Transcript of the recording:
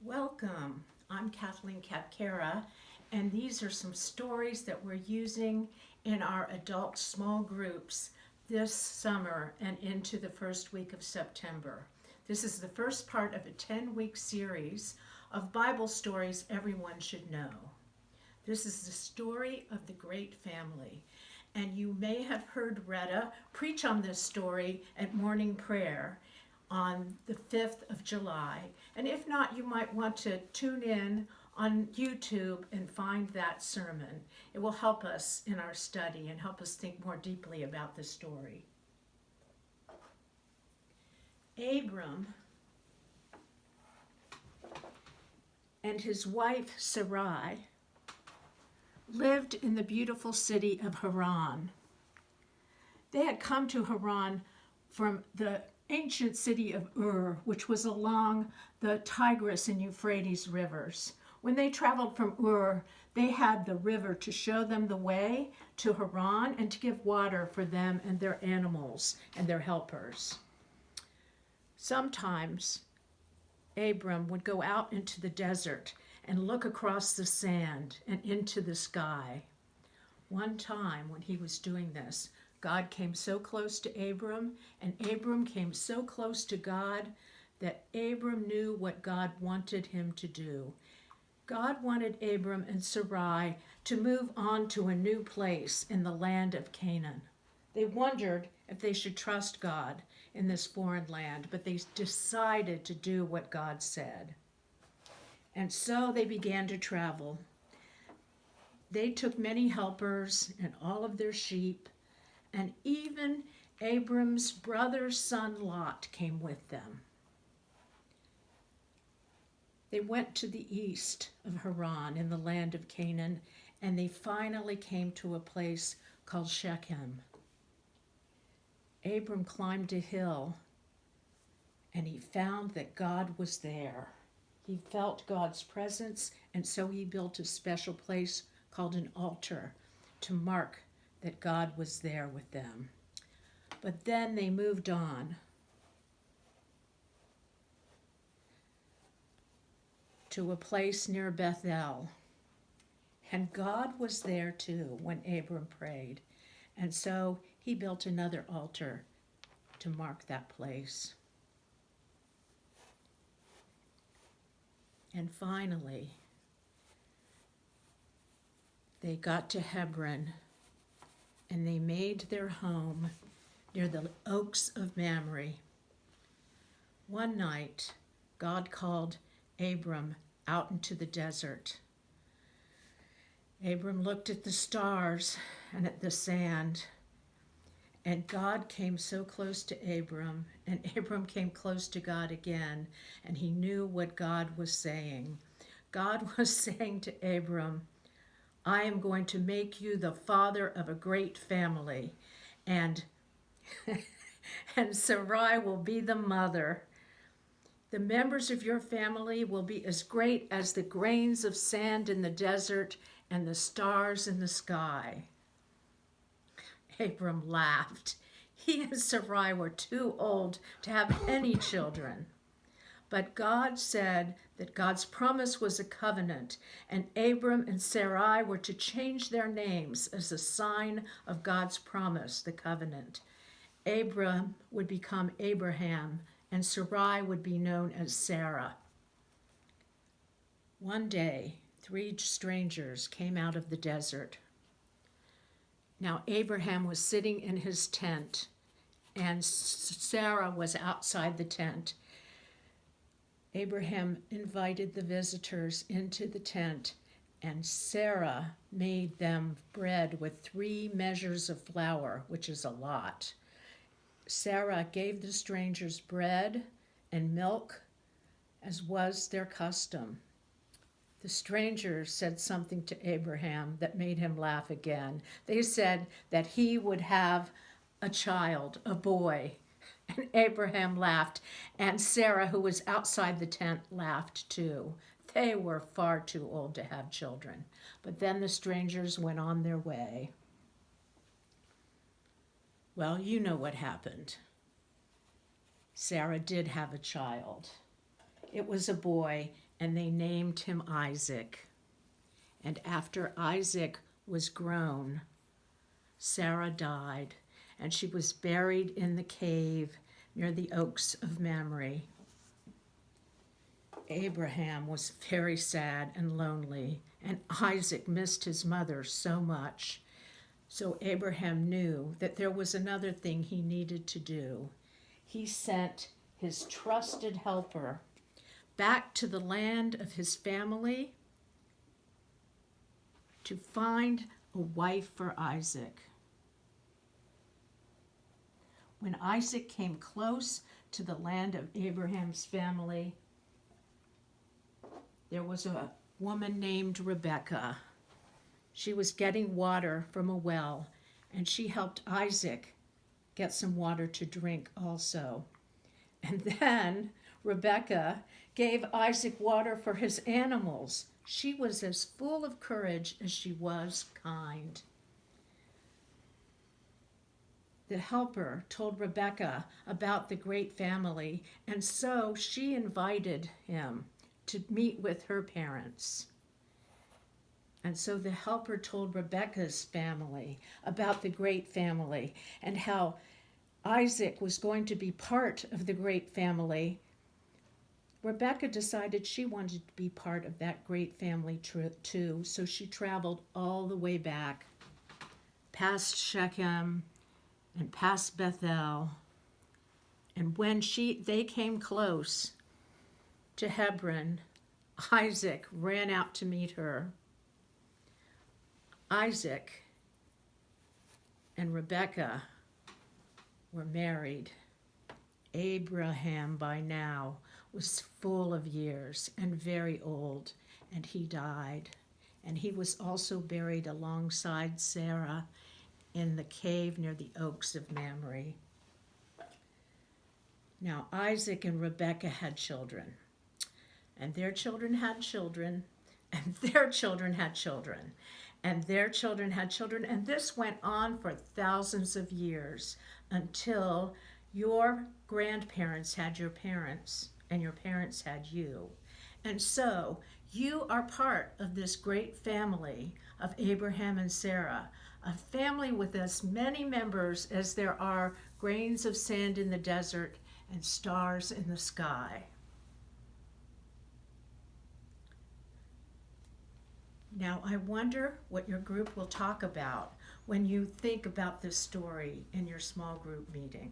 Welcome. I'm Kathleen Capcara, and these are some stories that we're using in our adult small groups this summer and into the first week of September. This is the first part of a 10-week series of Bible stories everyone should know. This is the story of the great family, and you may have heard Retta preach on this story at morning prayer on the 5th of July. And if not, you might want to tune in on YouTube and find that sermon. It will help us in our study and help us think more deeply about the story. Abram and his wife Sarai lived in the beautiful city of Haran. They had come to Haran from the ancient city of Ur, which was along the Tigris and Euphrates rivers. When they traveled from Ur, they had the river to show them the way to Haran and to give water for them and their animals and their helpers. Sometimes Abram would go out into the desert and look across the sand and into the sky. One time when he was doing this, God came so close to Abram, and Abram came so close to God that Abram knew what God wanted him to do. God wanted Abram and Sarai to move on to a new place in the land of Canaan. They wondered if they should trust God in this foreign land, but they decided to do what God said. And so they began to travel. They took many helpers and all of their sheep, and even Abram's brother's son Lot came with them. They went to the east of Haran in the land of Canaan, and they finally came to a place called Shechem. Abram climbed a hill, and he found that God was there. He felt God's presence, and so he built a special place called an altar to mark that God was there with them. But then they moved on to a place near Bethel. And God was there too when Abram prayed. And so he built another altar to mark that place. And finally, they got to Hebron, and they made their home near the oaks of Mamre. One night, God called Abram out into the desert. Abram looked at the stars and at the sand, and God came so close to Abram, and Abram came close to God again, and he knew what God was saying. God was saying to Abram, I am going to make you the father of a great family, and and Sarai will be the mother. The members of your family will be as great as the grains of sand in the desert and the stars in the sky. Abram laughed. He and Sarai were too old to have any children. But God said that God's promise was a covenant, and Abram and Sarai were to change their names as a sign of God's promise, the covenant. Abram would become Abraham, and Sarai would be known as Sarah. One day, 3 strangers came out of the desert. Now Abraham was sitting in his tent, and Sarah was outside the tent. Abraham invited the visitors into the tent, and Sarah made them bread with 3 measures of flour, which is a lot. Sarah gave the strangers bread and milk, as was their custom. The strangers said something to Abraham that made him laugh again. They said that he would have a child, a boy. And Abraham laughed, and Sarah, who was outside the tent, laughed too. They were far too old to have children. But then the strangers went on their way. Well, you know what happened. Sarah did have a child, It was a boy, and they named him Isaac. And after Isaac was grown, Sarah died, and she was buried in the cave near the oaks of Mamre. Abraham was very sad and lonely, and Isaac missed his mother so much. So Abraham knew that there was another thing he needed to do. He sent his trusted helper back to the land of his family to find a wife for Isaac. When Isaac came close to the land of Abraham's family, there was a woman named Rebekah. She was getting water from a well, and she helped Isaac get some water to drink also. And then Rebekah gave Isaac water for his animals. She was as full of courage as she was kind. The helper told Rebekah about the great family, and so she invited him to meet with her parents. And so the helper told Rebekah's family about the great family and how Isaac was going to be part of the great family. Rebekah decided she wanted to be part of that great family too, so she traveled all the way back, past Shechem and past Bethel. And when they came close to Hebron, Isaac ran out to meet her. Isaac and Rebekah were married. Abraham by now was full of years and very old, and he died. And he was also buried alongside Sarah in the cave near the oaks of Mamre. Now Isaac and Rebekah had children, and their children had children, and their children had children, and their children had children, and this went on for thousands of years until your grandparents had your parents, and your parents had you. And so you are part of this great family of Abraham and Sarah, a family with as many members as there are grains of sand in the desert and stars in the sky. Now, I wonder what your group will talk about when you think about this story in your small group meeting.